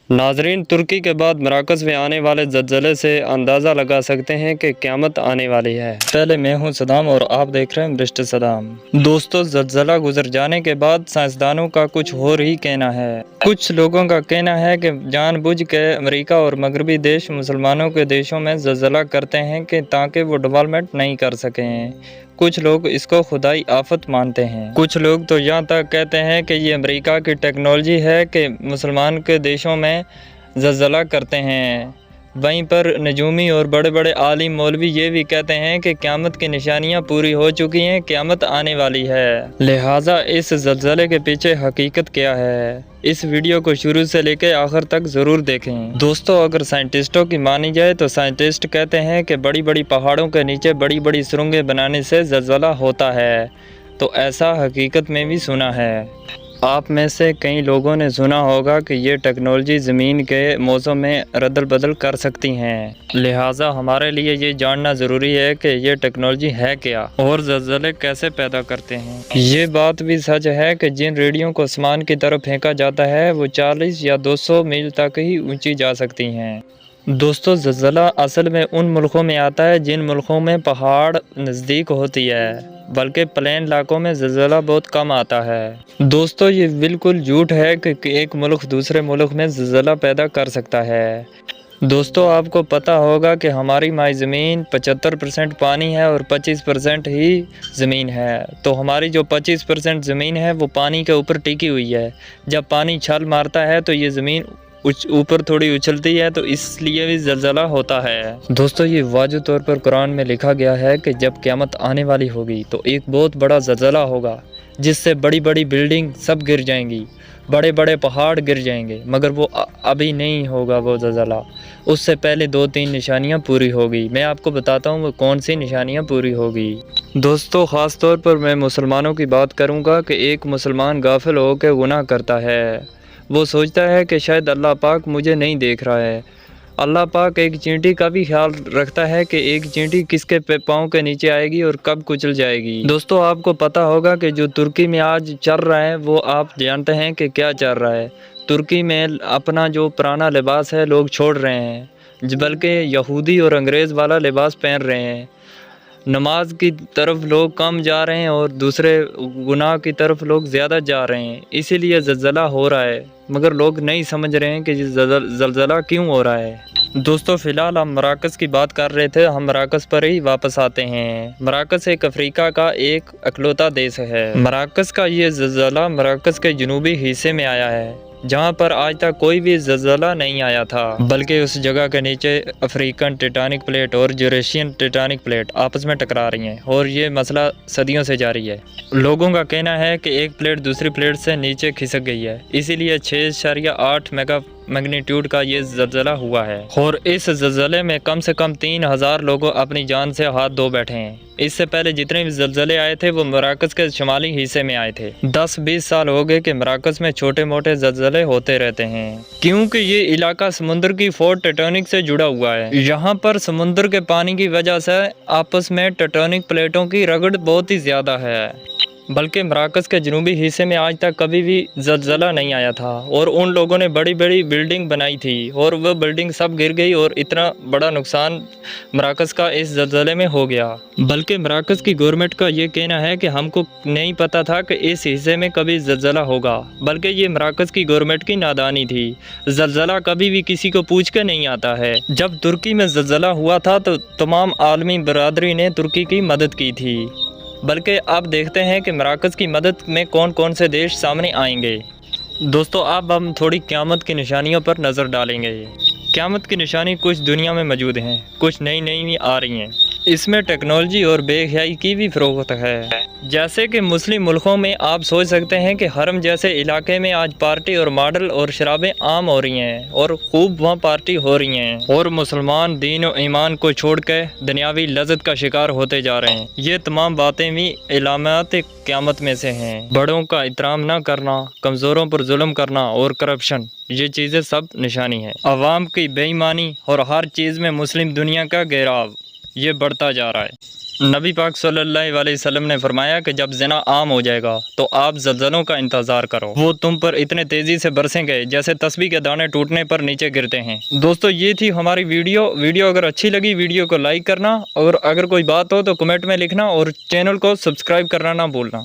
ناظرین، ترکی کے بعد مراکز میں آنے والے زلزلے سے اندازہ لگا سکتے ہیں کہ قیامت آنے والی ہے۔ پہلے میں ہوں صدام اور آپ دیکھ رہے ہیں برسٹ صدام۔ دوستو، زلزلہ گزر جانے کے بعد سائنسدانوں کا کچھ اور ہی کہنا ہے۔ کچھ لوگوں کا کہنا ہے کہ جان بوجھ کے امریکہ اور مغربی دیش مسلمانوں کے دیشوں میں زلزلہ کرتے ہیں کہ تاکہ وہ ڈیولپمنٹ نہیں کر سکیں۔ کچھ لوگ اس کو خدائی آفت مانتے ہیں۔ کچھ لوگ تو یہاں تک کہتے ہیں کہ یہ امریکہ کی ٹیکنالوجی ہے کہ مسلمان کے دیشوں میں زلزلہ کرتے ہیں۔ وہیں پر نجومی اور بڑے بڑے عالم مولوی یہ بھی کہتے ہیں کہ قیامت کی نشانیاں پوری ہو چکی ہیں، قیامت آنے والی ہے۔ لہٰذا اس زلزلے کے پیچھے حقیقت کیا ہے؟ اس ویڈیو کو شروع سے لے کے آخر تک ضرور دیکھیں۔ دوستو، اگر سائنٹسٹوں کی مانی جائے تو سائنٹسٹ کہتے ہیں کہ بڑی بڑی پہاڑوں کے نیچے بڑی بڑی سرنگیں بنانے سے زلزلہ ہوتا ہے، تو ایسا حقیقت میں بھی سنا ہے۔ آپ میں سے کئی لوگوں نے سنا ہوگا کہ یہ ٹیکنالوجی زمین کے موسم میں ردل بدل کر سکتی ہیں۔ لہٰذا ہمارے لیے یہ جاننا ضروری ہے کہ یہ ٹیکنالوجی ہے کیا اور زلزلے کیسے پیدا کرتے ہیں۔ یہ بات بھی سچ ہے کہ جن ریڑھیوں کو آسمان کی طرف پھینکا جاتا ہے وہ 40 یا 200 میل تک ہی اونچی جا سکتی ہیں۔ دوستو، زلزلہ اصل میں ان ملکوں میں آتا ہے جن ملکوں میں پہاڑ نزدیک ہوتی ہے، بلکہ پلین علاقوں میں زلزلہ بہت کم آتا ہے۔ دوستو، یہ بالکل جھوٹ ہے کہ ایک ملک دوسرے ملک میں زلزلہ پیدا کر سکتا ہے۔ دوستو، آپ کو پتہ ہوگا کہ ہماری مائی زمین 75% پانی ہے اور 25% ہی زمین ہے، تو ہماری جو 25% زمین ہے وہ پانی کے اوپر ٹکی ہوئی ہے۔ جب پانی چھال مارتا ہے تو یہ زمین اوپر تھوڑی اچھلتی ہے، تو اس لیے بھی زلزلہ ہوتا ہے۔ دوستو، یہ واضح طور پر قرآن میں لکھا گیا ہے کہ جب قیامت آنے والی ہوگی تو ایک بہت بڑا زلزلہ ہوگا جس سے بڑی بڑی بلڈنگ سب گر جائیں گی، بڑے بڑے پہاڑ گر جائیں گے، مگر وہ ابھی نہیں ہوگا وہ زلزلہ۔ اس سے پہلے 2-3 نشانیاں پوری ہوگی۔ میں آپ کو بتاتا ہوں وہ کون سی نشانیاں پوری ہوگی۔ دوستو، خاص طور پر میں مسلمانوں کی بات کروں گا کہ ایک مسلمان غافل ہو کے گناہ کرتا ہے۔ وہ سوچتا ہے کہ شاید اللہ پاک مجھے نہیں دیکھ رہا ہے۔ اللہ پاک ایک چینٹی کا بھی خیال رکھتا ہے کہ ایک چینٹی کس کے پاؤں کے نیچے آئے گی اور کب کچل جائے گی۔ دوستو، آپ کو پتہ ہوگا کہ جو ترکی میں آج چل رہا ہے وہ آپ جانتے ہیں کہ کیا چل رہا ہے۔ ترکی میں اپنا جو پرانا لباس ہے لوگ چھوڑ رہے ہیں، بلکہ یہودی اور انگریز والا لباس پہن رہے ہیں۔ نماز کی طرف لوگ کم جا رہے ہیں اور دوسرے گناہ کی طرف لوگ زیادہ جا رہے ہیں، اسی لیے زلزلہ ہو رہا ہے، مگر لوگ نہیں سمجھ رہے ہیں کہ زلزلہ کیوں ہو رہا ہے۔ دوستو، فی الحال ہم مراکز کی بات کر رہے تھے، ہم مراکز پر ہی واپس آتے ہیں۔ مراکز ایک افریقہ کا ایک اکلوتا دیش ہے۔ مراکز کا یہ زلزلہ مراکز کے جنوبی حصے میں آیا ہے، جہاں پر آج تک کوئی بھی زلزلہ نہیں آیا تھا، بلکہ اس جگہ کے نیچے افریقن ٹیٹانک پلیٹ اور یوریشین ٹیٹانک پلیٹ آپس میں ٹکرا رہی ہیں، اور یہ مسئلہ صدیوں سے جاری ہے۔ لوگوں کا کہنا ہے کہ ایک پلیٹ دوسری پلیٹ سے نیچے کھسک گئی ہے، اسی لیے 6.8 میگا میگنیٹیوڈ کا یہ زلزلہ ہوا ہے، اور اس زلزلے میں کم سے کم 3000 لوگ اپنی جان سے ہاتھ دھو بیٹھے ہیں۔ اس سے پہلے جتنے بھی زلزلے آئے تھے وہ مراکز کے شمالی حصے میں آئے تھے۔ 10-20 سال ہو گئے کہ مراکز میں چھوٹے موٹے زلزلے ہوتے رہتے ہیں، کیونکہ یہ علاقہ سمندر کی فوٹ ٹیٹانک سے جڑا ہوا ہے۔ یہاں پر سمندر کے پانی کی وجہ سے آپس میں ٹیٹانک پلیٹوں کی رگڑ بہت ہی زیادہ ہے، بلکہ مراکز کے جنوبی حصے میں آج تک کبھی بھی زلزلہ نہیں آیا تھا، اور ان لوگوں نے بڑی بڑی بلڈنگ بنائی تھی اور وہ بلڈنگ سب گر گئی، اور اتنا بڑا نقصان مراکز کا اس زلزلے میں ہو گیا۔ بلکہ مراکز کی گورنمنٹ کا یہ کہنا ہے کہ ہم کو نہیں پتا تھا کہ اس حصے میں کبھی زلزلہ ہوگا، بلکہ یہ مراکز کی گورنمنٹ کی نادانی تھی۔ زلزلہ کبھی بھی کسی کو پوچھ کے نہیں آتا ہے۔ جب ترکی میں زلزلہ ہوا تھا تو تمام عالمی برادری نے ترکی کی مدد کی تھی، بلکہ اب دیکھتے ہیں کہ مراکز کی مدد میں کون کون سے دیش سامنے آئیں گے۔ دوستو، اب ہم تھوڑی قیامت کی نشانیوں پر نظر ڈالیں گے۔ قیامت کی نشانی کچھ دنیا میں موجود ہیں، کچھ نئی نئی آ رہی ہیں۔ اس میں ٹیکنالوجی اور بے حیائی کی بھی فروخت ہے۔ جیسے کہ مسلم ملکوں میں آپ سوچ سکتے ہیں کہ حرم جیسے علاقے میں آج پارٹی اور ماڈل اور شرابیں عام ہو رہی ہیں، اور خوب وہاں پارٹی ہو رہی ہیں، اور مسلمان دین و ایمان کو چھوڑ کے دنیاوی لذت کا شکار ہوتے جا رہے ہیں۔ یہ تمام باتیں بھی علامات قیامت میں سے ہیں۔ بڑوں کا احترام نہ کرنا، کمزوروں پر ظلم کرنا اور کرپشن، یہ چیزیں سب نشانی ہیں۔ عوام کی بے ایمانی اور ہر چیز میں مسلم دنیا کا گھیراؤ، یہ بڑھتا جا رہا ہے۔ نبی پاک صلی اللہ علیہ وسلم نے فرمایا کہ جب زنا عام ہو جائے گا تو آپ زلزلوں کا انتظار کرو، وہ تم پر اتنے تیزی سے برسیں گے جیسے تسبیح کے دانے ٹوٹنے پر نیچے گرتے ہیں۔ دوستو یہ تھی ہماری ویڈیو اگر اچھی لگی ویڈیو کو لائک کرنا، اور اگر کوئی بات ہو تو کمنٹ میں لکھنا، اور چینل کو سبسکرائب کرنا نہ بھولنا۔